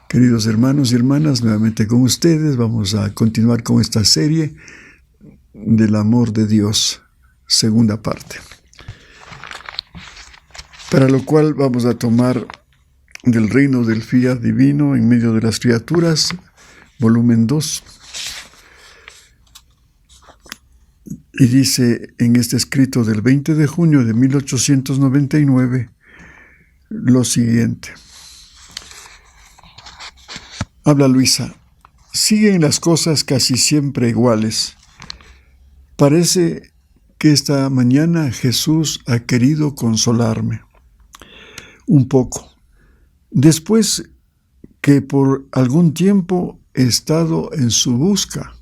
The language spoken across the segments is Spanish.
Queridos hermanos y hermanas, nuevamente con ustedes vamos a continuar con esta serie del amor de Dios, segunda parte. Para lo cual vamos a tomar del reino del fiat divino en medio de las criaturas, volumen 2. Y dice en este escrito del 20 de junio de 1899 lo siguiente. Habla Luisa. Siguen las cosas casi siempre iguales. Parece que esta mañana Jesús ha querido consolarme. Un poco. Después que por algún tiempo he estado en su busca.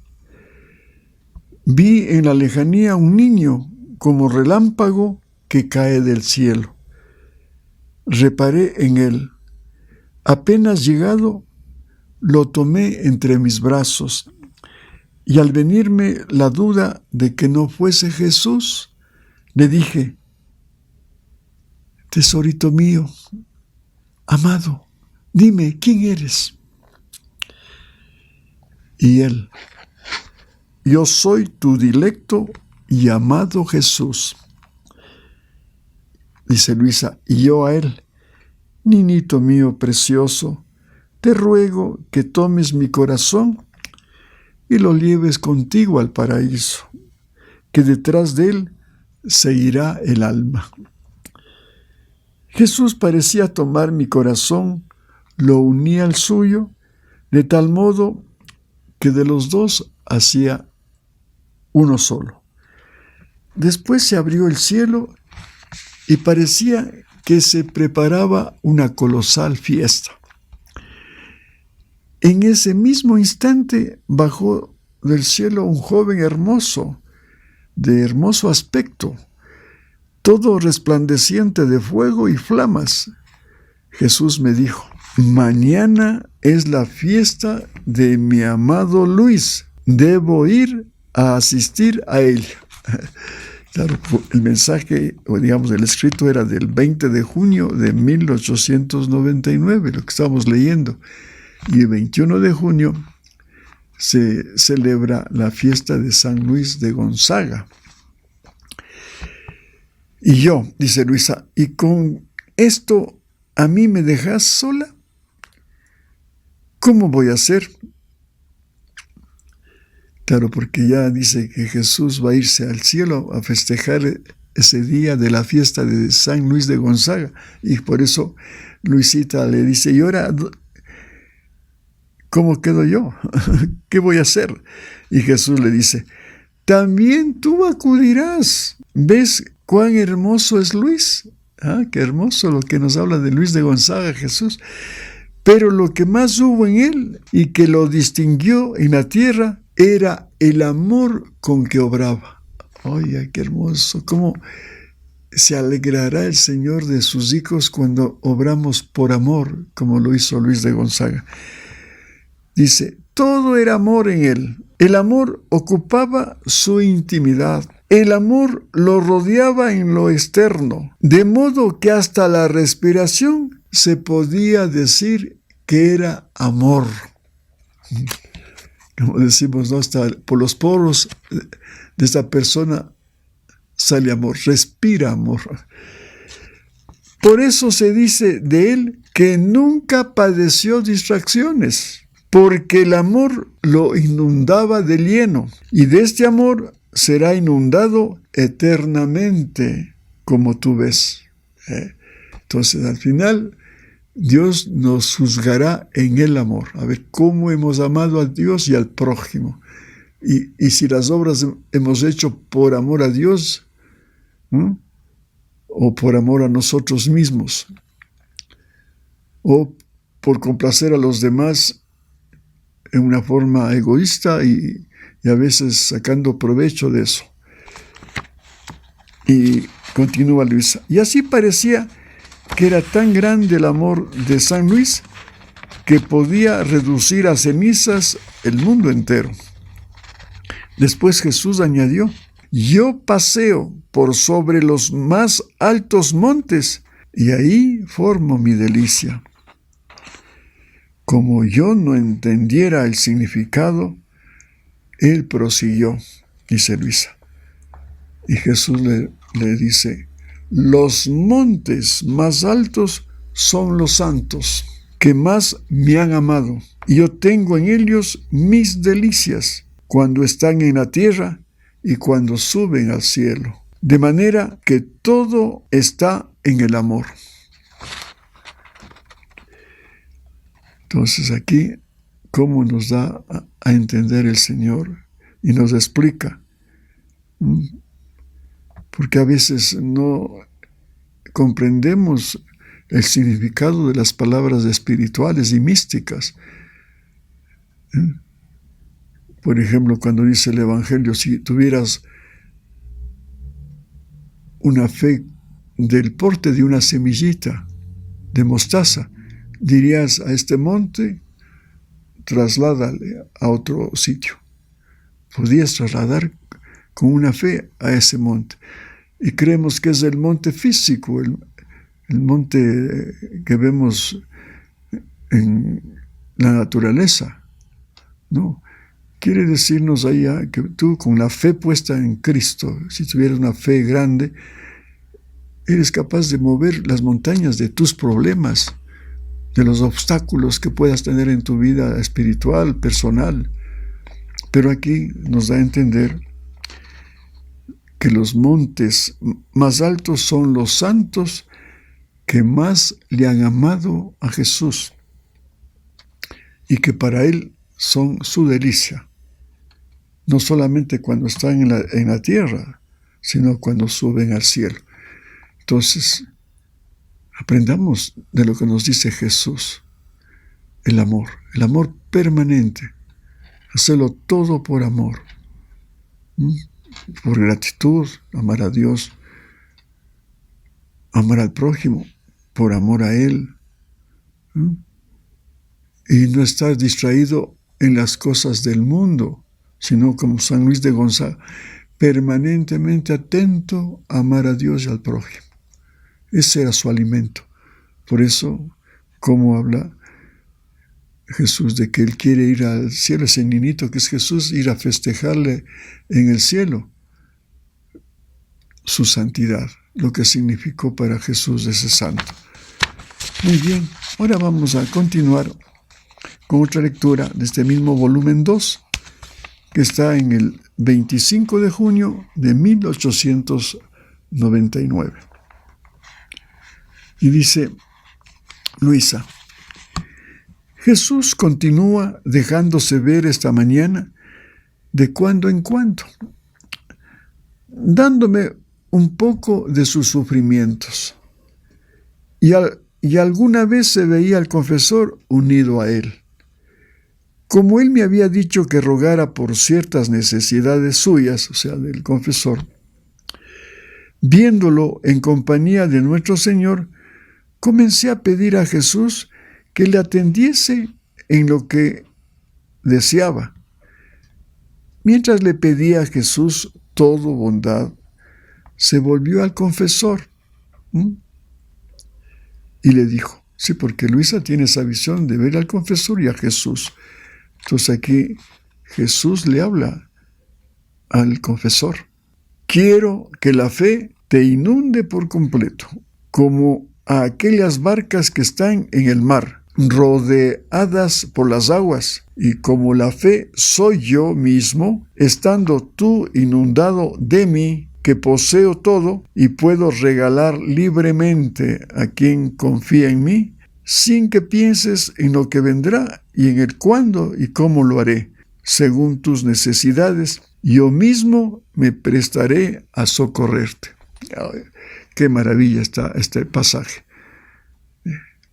Vi en la lejanía un niño como relámpago que cae del cielo. Reparé en él. Apenas llegado, lo tomé entre mis brazos, y al venirme la duda de que no fuese Jesús, le dije: tesorito mío, amado, dime, ¿quién eres? Y él: yo soy tu dilecto y amado Jesús. Dice Luisa, y yo a él: niñito mío precioso, te ruego que tomes mi corazón y lo lleves contigo al paraíso, que detrás de él se irá el alma. Jesús parecía tomar mi corazón, lo unía al suyo, de tal modo que de los dos hacía uno solo. Después se abrió el cielo y parecía que se preparaba una colosal fiesta. En ese mismo instante bajó del cielo un joven hermoso, de hermoso aspecto, todo resplandeciente de fuego y flamas. Jesús me dijo: mañana es la fiesta de mi amado Luis, debo ir a asistir a ella. Claro, el mensaje, o digamos el escrito, era del 20 de junio de 1899, lo que estamos leyendo. Y el 21 de junio se celebra la fiesta de San Luis de Gonzaga. Y yo, dice Luisa, ¿y con esto a mí me dejas sola? ¿Cómo voy a hacer? Claro, porque ya dice que Jesús va a irse al cielo a festejar ese día de la fiesta de San Luis de Gonzaga. Y por eso Luisita le dice: ¿y ahora cómo quedo yo? ¿Qué voy a hacer? Y Jesús le dice: también tú acudirás. ¿Ves cuán hermoso es Luis? Qué hermoso lo que nos habla de Luis de Gonzaga, Jesús. Pero lo que más hubo en él y que lo distinguió en la tierra era el amor con que obraba. Oye, qué hermoso. ¿Cómo se alegrará el Señor de sus hijos cuando obramos por amor, como lo hizo Luis de Gonzaga? Dice, todo era amor en él. El amor ocupaba su intimidad. El amor lo rodeaba en lo externo, de modo que hasta la respiración se podía decir que era amor. Como decimos, ¿no? Hasta por los poros de esta persona sale amor, respira amor. Por eso se dice de él que nunca padeció distracciones, porque el amor lo inundaba de lleno, y de este amor será inundado eternamente, como tú ves. Entonces, al final, Dios nos juzgará en el amor. A ver cómo hemos amado a Dios y al prójimo. Y si las obras hemos hecho por amor a Dios, ¿no? O por amor a nosotros mismos, o por complacer a los demás en una forma egoísta y a veces sacando provecho de eso. Y continúa Luisa. Y así parecía que era tan grande el amor de San Luis que podía reducir a cenizas el mundo entero. Después Jesús añadió: yo paseo por sobre los más altos montes y ahí formo mi delicia. Como yo no entendiera el significado, él prosiguió, dice Luisa. Y Jesús le dice, los montes más altos son los santos, que más me han amado, y yo tengo en ellos mis delicias, cuando están en la tierra y cuando suben al cielo. De manera que todo está en el amor. Entonces aquí, ¿cómo nos da a entender el Señor? Y nos explica. Porque a veces no comprendemos el significado de las palabras espirituales y místicas. Por ejemplo, cuando dice el Evangelio, si tuvieras una fe del porte de una semillita de mostaza, dirías a este monte, trasládale a otro sitio. Podías trasladar con una fe a ese monte. Y creemos que es el monte físico, el monte que vemos en la naturaleza. No, quiere decirnos ahí que tú con la fe puesta en Cristo, si tuvieras una fe grande, eres capaz de mover las montañas de tus problemas, de los obstáculos que puedas tener en tu vida espiritual, personal. Pero aquí nos da a entender que los montes más altos son los santos que más le han amado a Jesús y que para él son su delicia, no solamente cuando están en la tierra, sino cuando suben al cielo. Entonces, aprendamos de lo que nos dice Jesús, el amor permanente, hacerlo todo por amor, por gratitud, amar a Dios, amar al prójimo, por amor a Él, y no estar distraído en las cosas del mundo, sino como San Luis de Gonzaga, permanentemente atento a amar a Dios y al prójimo. Ese era su alimento. Por eso, como habla Jesús de que Él quiere ir al cielo, ese niñito que es Jesús, ir a festejarle en el cielo su santidad, lo que significó para Jesús ese santo. Muy bien, ahora vamos a continuar con otra lectura de este mismo volumen 2, que está en el 25 de junio de 1899. Y dice Luisa, Jesús continúa dejándose ver esta mañana de cuando en cuando, dándome un poco de sus sufrimientos. Y alguna vez se veía al confesor unido a él. Como él me había dicho que rogara por ciertas necesidades suyas, o sea, del confesor, viéndolo en compañía de nuestro Señor, comencé a pedir a Jesús que le atendiese en lo que deseaba. Mientras le pedía a Jesús todo bondad, se volvió al confesor y le dijo, sí, porque Luisa tiene esa visión de ver al confesor y a Jesús. Entonces aquí Jesús le habla al confesor. Quiero que la fe te inunde por completo, como a aquellas barcas que están en el mar, rodeadas por las aguas, y como la fe soy yo mismo, estando tú inundado de mí, que poseo todo y puedo regalar libremente a quien confía en mí, sin que pienses en lo que vendrá y en el cuándo y cómo lo haré. Según tus necesidades, yo mismo me prestaré a socorrerte. Qué maravilla está este pasaje.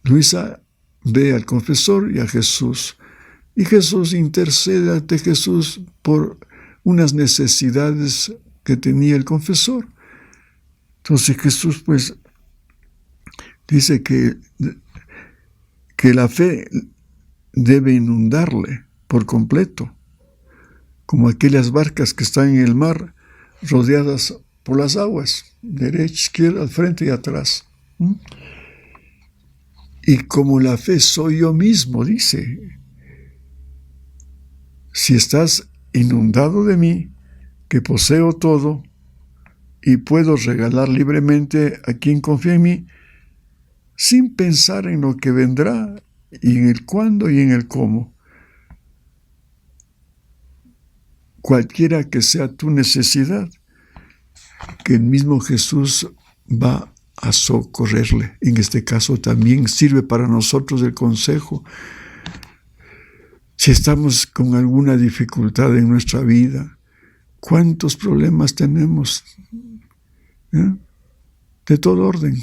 Luisa ve al confesor y a Jesús, y Jesús intercede ante Jesús por unas necesidades que tenía el confesor. Entonces Jesús pues dice que la fe debe inundarle por completo, como aquellas barcas que están en el mar rodeadas por las aguas, derecha, izquierda, al frente y atrás. Y como la fe soy yo mismo, dice. Si estás inundado de mí, que poseo todo y puedo regalar libremente a quien confía en mí, sin pensar en lo que vendrá y en el cuándo y en el cómo. Cualquiera que sea tu necesidad, que el mismo Jesús va a socorrerle. En este caso también sirve para nosotros el consejo. Si estamos con alguna dificultad en nuestra vida, ¿cuántos problemas tenemos? De todo orden,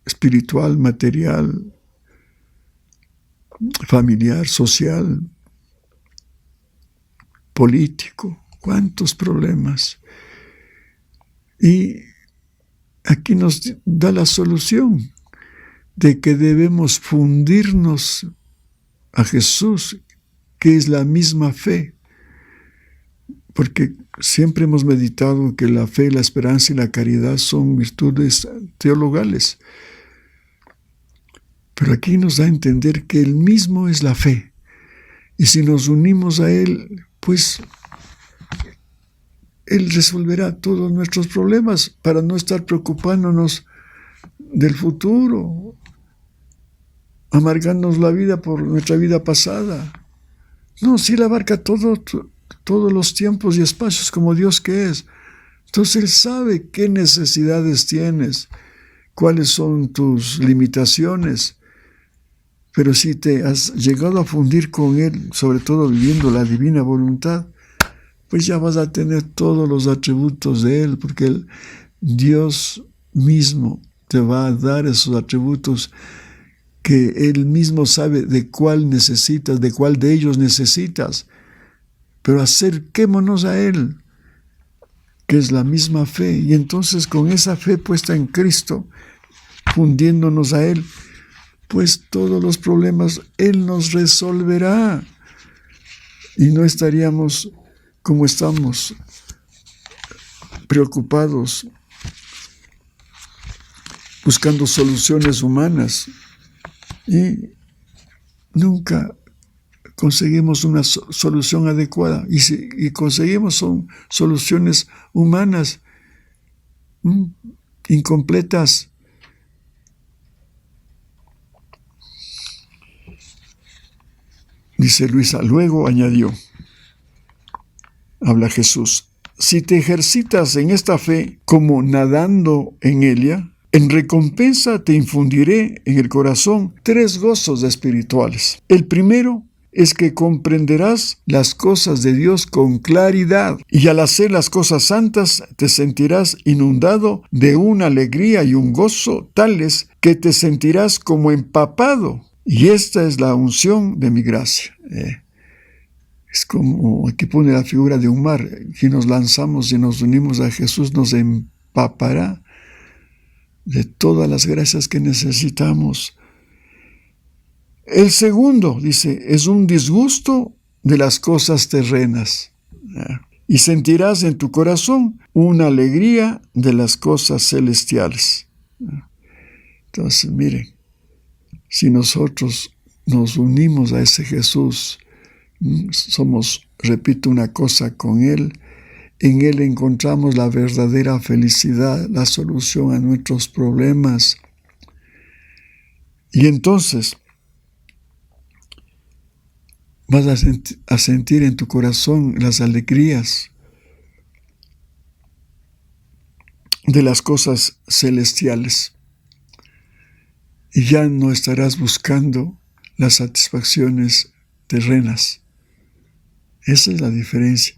espiritual, material, familiar, social, político, ¿cuántos problemas? Y aquí nos da la solución de que debemos fundirnos a Jesús, que es la misma fe, porque siempre hemos meditado que la fe, la esperanza y la caridad son virtudes teologales, pero aquí nos da a entender que Él mismo es la fe, y si nos unimos a Él, pues Él resolverá todos nuestros problemas para no estar preocupándonos del futuro, amargándonos la vida por nuestra vida pasada. No, si Él abarca todos los tiempos y espacios como Dios que es. Entonces Él sabe qué necesidades tienes, cuáles son tus limitaciones. Pero si te has llegado a fundir con Él, sobre todo viviendo la divina voluntad, pues ya vas a tener todos los atributos de Él, porque Dios mismo te va a dar esos atributos que Él mismo sabe de cuál necesitas, de cuál de ellos necesitas. Pero acerquémonos a Él, que es la misma fe, y entonces con esa fe puesta en Cristo, fundiéndonos a Él, pues todos los problemas Él nos resolverá, y no estaríamos como estamos, preocupados, buscando soluciones humanas, y nunca conseguimos una solución adecuada. Y si conseguimos son soluciones humanas, incompletas. Dice Luisa, luego añadió, habla Jesús, si te ejercitas en esta fe como nadando en ella, en recompensa te infundiré en el corazón 3 gozos espirituales. El primero es que comprenderás las cosas de Dios con claridad, y al hacer las cosas santas te sentirás inundado de una alegría y un gozo tales que te sentirás como empapado. Y esta es la unción de mi gracia. Es como, aquí pone la figura de un mar. Si nos lanzamos y nos unimos a Jesús, nos empapará de todas las gracias que necesitamos. El segundo, dice, es un disgusto de las cosas terrenas. Y sentirás en tu corazón una alegría de las cosas celestiales. Entonces, miren, si nosotros nos unimos a ese Jesús, somos, repito, una cosa con Él, en Él encontramos la verdadera felicidad, la solución a nuestros problemas. Y entonces vas a sentir en tu corazón las alegrías de las cosas celestiales. Y ya no estarás buscando las satisfacciones terrenas. Esa es la diferencia.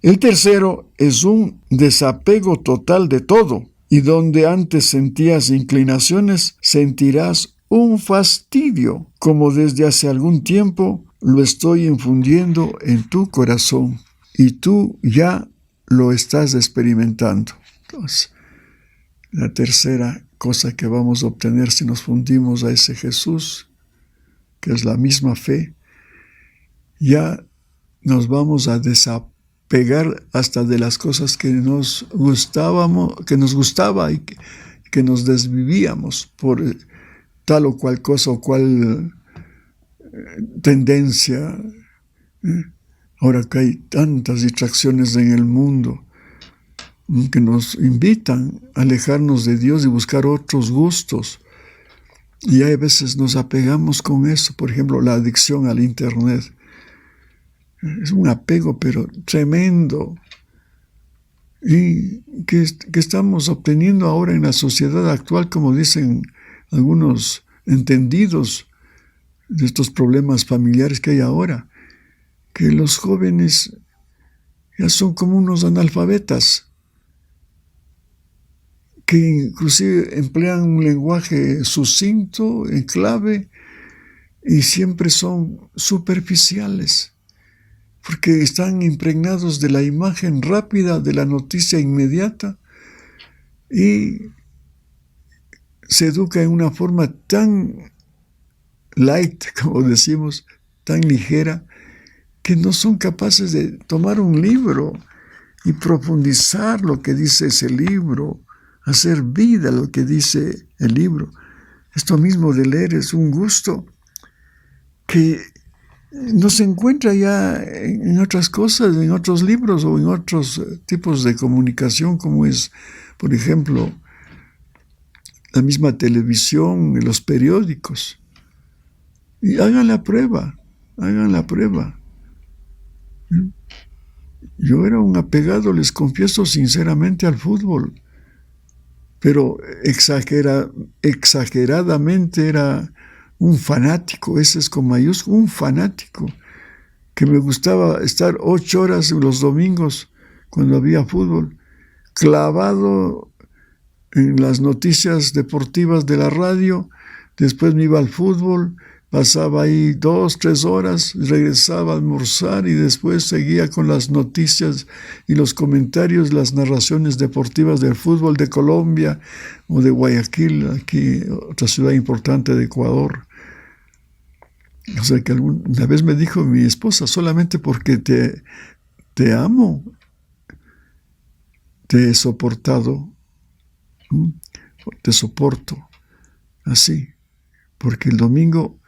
El tercero es un desapego total de todo, y donde antes sentías inclinaciones, sentirás un fastidio, como desde hace algún tiempo lo estoy infundiendo en tu corazón, y tú ya lo estás experimentando. Entonces, la tercera cosa que vamos a obtener si nos fundimos a ese Jesús, que es la misma fe, ya nos vamos a desapegar hasta de las cosas que nos gustaba y que nos desvivíamos por tal o cual cosa o cual tendencia. Ahora que hay tantas distracciones en el mundo que nos invitan a alejarnos de Dios y buscar otros gustos. Y a veces nos apegamos con eso. Por ejemplo, la adicción al Internet. Es un apego, pero tremendo. Y que estamos obteniendo ahora en la sociedad actual, como dicen algunos entendidos de estos problemas familiares que hay ahora, que los jóvenes ya son como unos analfabetas, que inclusive emplean un lenguaje sucinto, en clave, y siempre son superficiales, porque están impregnados de la imagen rápida, de la noticia inmediata, y se educa en una forma tan light, como decimos, tan ligera, que no son capaces de tomar un libro y profundizar lo que dice ese libro, hacer vida lo que dice el libro. Esto mismo de leer es un gusto que no se encuentra ya en otras cosas, en otros libros o en otros tipos de comunicación, como es, por ejemplo, la misma televisión, los periódicos. Y hagan la prueba. Yo era un apegado, les confieso sinceramente, al fútbol, pero exageradamente era un fanático, ese es con mayúscula, un fanático, que me gustaba estar 8 horas los domingos cuando había fútbol, clavado en las noticias deportivas de la radio. Después me iba al fútbol, pasaba ahí 2, 3 horas, regresaba a almorzar y después seguía con las noticias y los comentarios, las narraciones deportivas del fútbol de Colombia o de Guayaquil, aquí otra ciudad importante de Ecuador. O sea que una vez me dijo mi esposa, solamente porque te amo, te he soportado, te soporto así, porque el domingo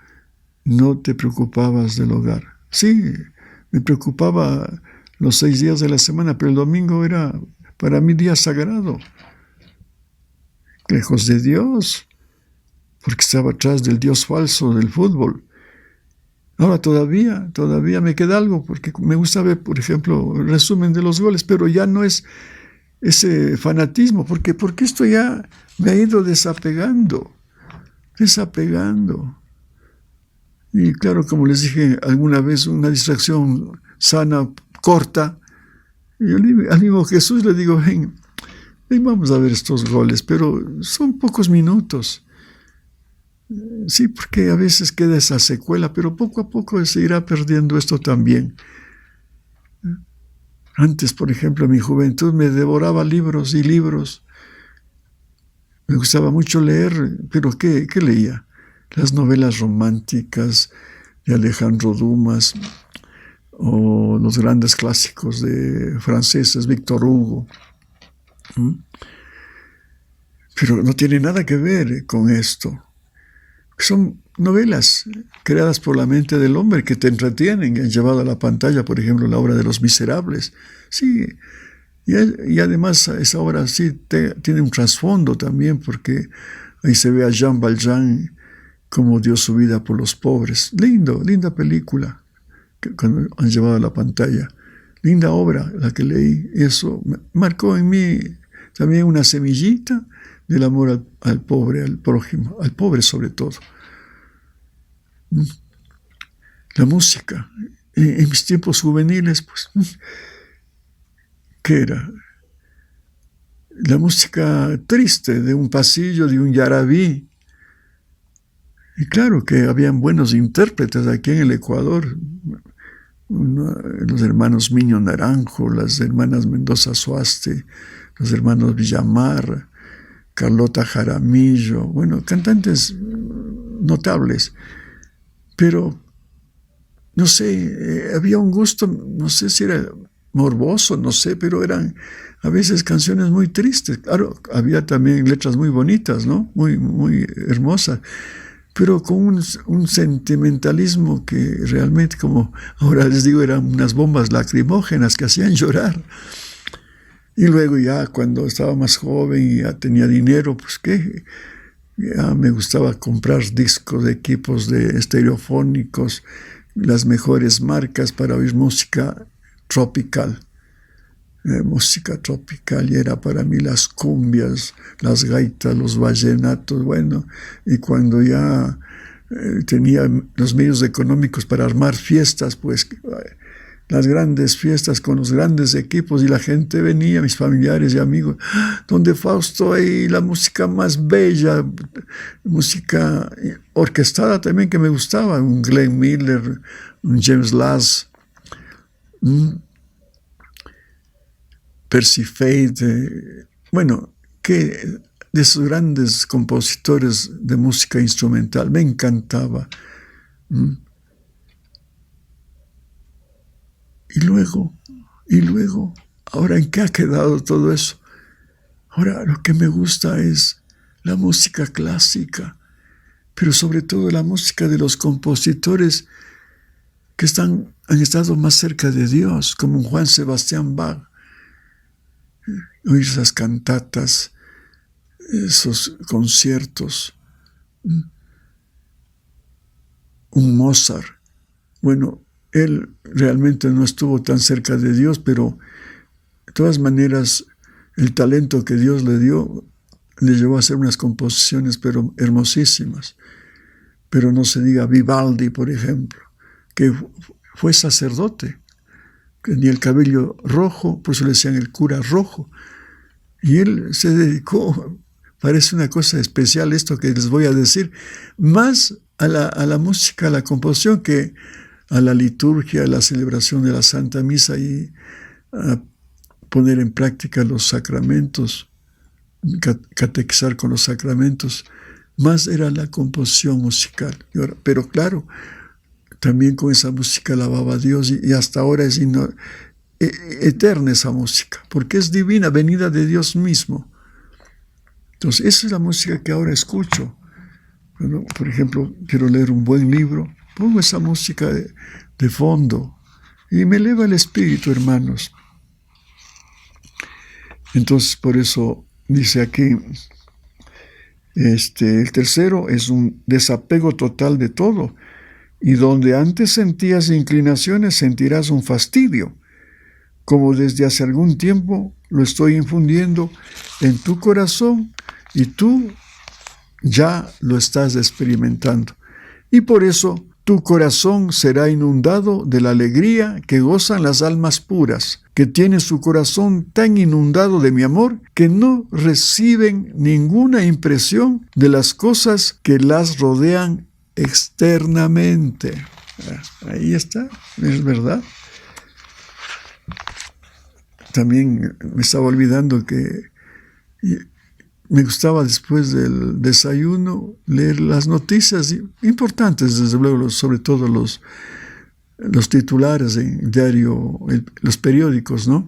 no te preocupabas del hogar. Sí, me preocupaba los 6 días de la semana, pero el domingo era para mí día sagrado, lejos de Dios, porque estaba atrás del Dios falso del fútbol. Ahora todavía me queda algo, porque me gusta ver, por ejemplo, el resumen de los goles, pero ya no es ese fanatismo, porque esto ya me ha ido desapegando. Y claro, como les dije alguna vez, una distracción sana, corta. Y al mismo Jesús le digo, ven, vamos a ver estos goles, pero son pocos minutos. Sí, porque a veces queda esa secuela, pero poco a poco se irá perdiendo esto también. Antes, por ejemplo, en mi juventud me devoraba libros y libros. Me gustaba mucho leer, pero ¿qué leía? Las novelas románticas de Alejandro Dumas o los grandes clásicos de franceses, Víctor Hugo. Pero no tiene nada que ver con esto. Son novelas creadas por la mente del hombre que te entretienen, que han llevado a la pantalla, por ejemplo, la obra de Los Miserables. Sí, y además esa obra sí tiene un trasfondo también, porque ahí se ve a Jean Valjean cómo dio su vida por los pobres. Linda película que han llevado a la pantalla. Linda obra la que leí. Eso marcó en mí también una semillita del amor al pobre, al prójimo, al pobre sobre todo. La música. En mis tiempos juveniles, pues, ¿qué era? La música triste de un pasillo, de un yarabí. Y claro que habían buenos intérpretes aquí en el Ecuador. Los hermanos Miño Naranjo, las hermanas Mendoza Suaste, los hermanos Villamar, Carlota Jaramillo, bueno, cantantes notables. Pero, no sé, había un gusto, no sé si era morboso, no sé, pero eran a veces canciones muy tristes. Claro, había también letras muy bonitas, ¿no? Muy hermosas. pero con un sentimentalismo que realmente, como ahora les digo, eran unas bombas lacrimógenas que hacían llorar. Y luego ya cuando estaba más joven y ya tenía dinero, pues qué, ya me gustaba comprar discos de equipos de estereofónicos, las mejores marcas para oír música tropical. Música tropical, y era para mí las cumbias, las gaitas, los vallenatos, bueno, y cuando ya tenía los medios económicos para armar fiestas, pues las grandes fiestas con los grandes equipos, y la gente venía, mis familiares y amigos, donde Fausto hay la música más bella, música orquestada también que me gustaba, un Glenn Miller, un James Last, Percy Faith, bueno, que de esos grandes compositores de música instrumental, me encantaba. Y luego, ahora ¿en qué ha quedado todo eso? Ahora lo que me gusta es la música clásica, pero sobre todo la música de los compositores que han estado más cerca de Dios, como Juan Sebastián Bach. Oír esas cantatas, esos conciertos, un Mozart. Bueno, él realmente no estuvo tan cerca de Dios, pero de todas maneras el talento que Dios le dio le llevó a hacer unas composiciones pero hermosísimas. Pero no se diga Vivaldi, por ejemplo, que fue sacerdote, tenía el cabello rojo, por eso le decían el cura rojo. Y él se dedicó, parece una cosa especial esto que les voy a decir, más a la música, a la composición, que a la liturgia, a la celebración de la Santa Misa y a poner en práctica los sacramentos, catequizar con los sacramentos. Más era la composición musical. Pero claro, también con esa música alababa a Dios, y hasta ahora es eterna esa música, porque es divina, venida de Dios mismo. Entonces, esa es la música que ahora escucho. Bueno, por ejemplo, quiero leer un buen libro, pongo esa música de fondo y me eleva el espíritu, hermanos. Entonces, por eso dice aquí, el tercero es un desapego total de todo, y donde antes sentías inclinaciones, sentirás un fastidio, como desde hace algún tiempo lo estoy infundiendo en tu corazón y tú ya lo estás experimentando. Y por eso tu corazón será inundado de la alegría que gozan las almas puras, que tienen su corazón tan inundado de mi amor que no reciben ninguna impresión de las cosas que las rodean externamente. Ahí está, es verdad. También me estaba olvidando que me gustaba después del desayuno leer las noticias importantes, desde luego, sobre todo los titulares en diario, los periódicos, ¿no?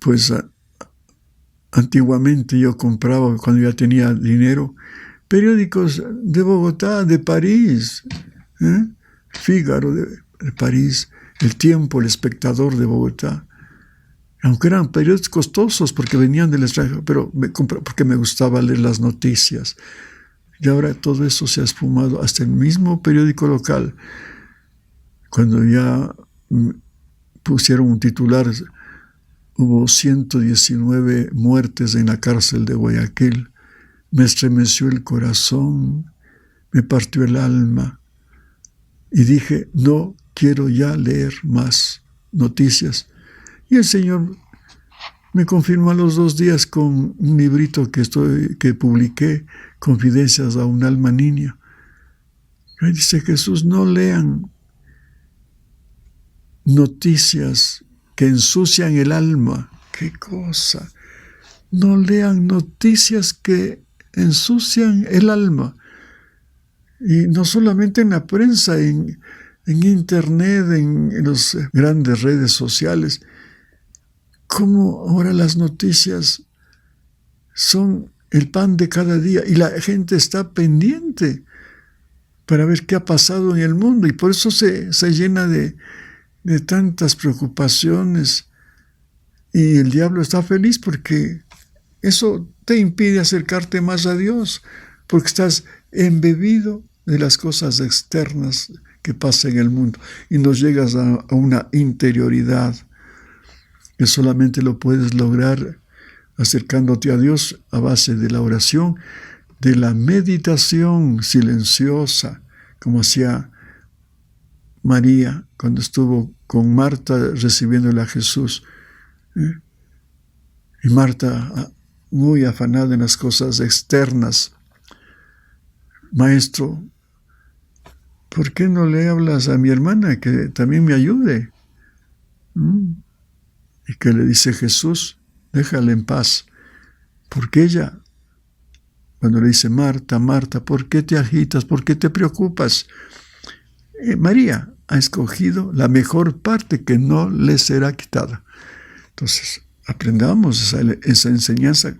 Pues antiguamente yo compraba, cuando ya tenía dinero, periódicos de Bogotá, de París, Fígaro de París, El Tiempo, El Espectador de Bogotá. Aunque eran periódicos costosos porque venían del extranjero, pero porque me gustaba leer las noticias. Y ahora todo eso se ha esfumado, hasta el mismo periódico local. Cuando ya pusieron un titular, hubo 119 muertes en la cárcel de Guayaquil. Me estremeció el corazón, me partió el alma. Y dije, no quiero ya leer más noticias. Y el Señor me confirmó a los 2 días con un librito que publiqué, Confidencias a un alma niña. Ahí dice Jesús, no lean noticias que ensucian el alma. ¡Qué cosa! No lean noticias que ensucian el alma. Y no solamente en la prensa, en internet, en las grandes redes sociales. Como ahora las noticias son el pan de cada día, y la gente está pendiente para ver qué ha pasado en el mundo, y por eso se llena de tantas preocupaciones, y el diablo está feliz porque eso te impide acercarte más a Dios, porque estás embebido de las cosas externas que pasan en el mundo y no llegas a una interioridad que solamente lo puedes lograr acercándote a Dios a base de la oración, de la meditación silenciosa, como hacía María cuando estuvo con Marta recibiéndole a Jesús. Y Marta, muy afanada en las cosas externas: Maestro, ¿por qué no le hablas a mi hermana que también me ayude? ¿Y qué le dice Jesús? Déjala en paz. Porque ella, cuando le dice: Marta, Marta, ¿por qué te agitas? ¿Por qué te preocupas? María ha escogido la mejor parte que no le será quitada. Entonces, aprendamos esa enseñanza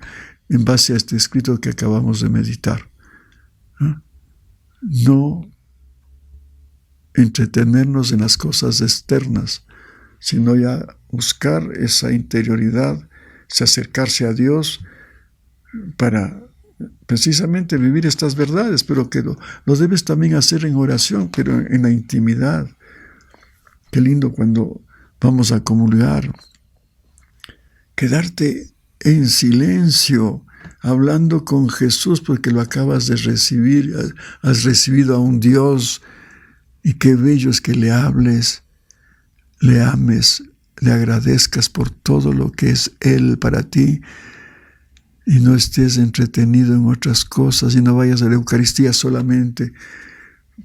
en base a este escrito que acabamos de meditar. No entretenernos en las cosas externas, sino ya buscar esa interioridad, acercarse a Dios para precisamente vivir estas verdades, pero que lo debes también hacer en oración, pero en la intimidad. Qué lindo cuando vamos a comulgar, quedarte en silencio, hablando con Jesús, porque lo acabas de recibir, has recibido a un Dios, y qué bello es que le hables, le ames, le agradezcas por todo lo que es Él para ti, y no estés entretenido en otras cosas, y no vayas a la Eucaristía solamente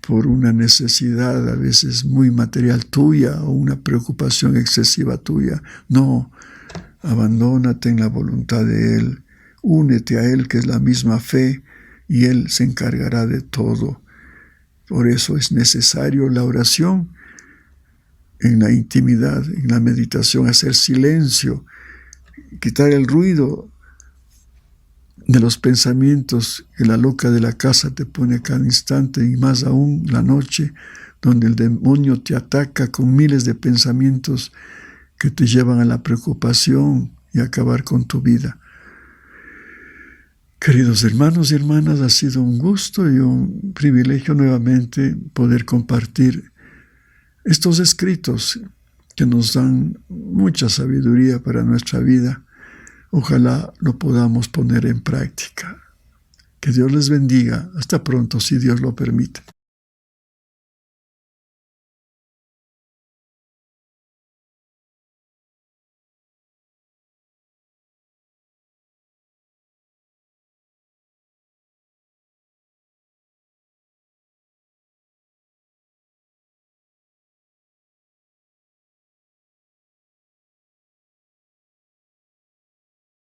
por una necesidad a veces muy material tuya o una preocupación excesiva tuya. No, abandónate en la voluntad de Él, únete a Él, que es la misma fe, y Él se encargará de todo. Por eso es necesario la oración en la intimidad, en la meditación, hacer silencio, quitar el ruido de los pensamientos que la loca de la casa te pone a cada instante, y más aún la noche, donde el demonio te ataca con miles de pensamientos que te llevan a la preocupación y a acabar con tu vida. Queridos hermanos y hermanas, ha sido un gusto y un privilegio nuevamente poder compartir estos escritos que nos dan mucha sabiduría para nuestra vida. Ojalá lo podamos poner en práctica. Que Dios les bendiga. Hasta pronto, si Dios lo permite.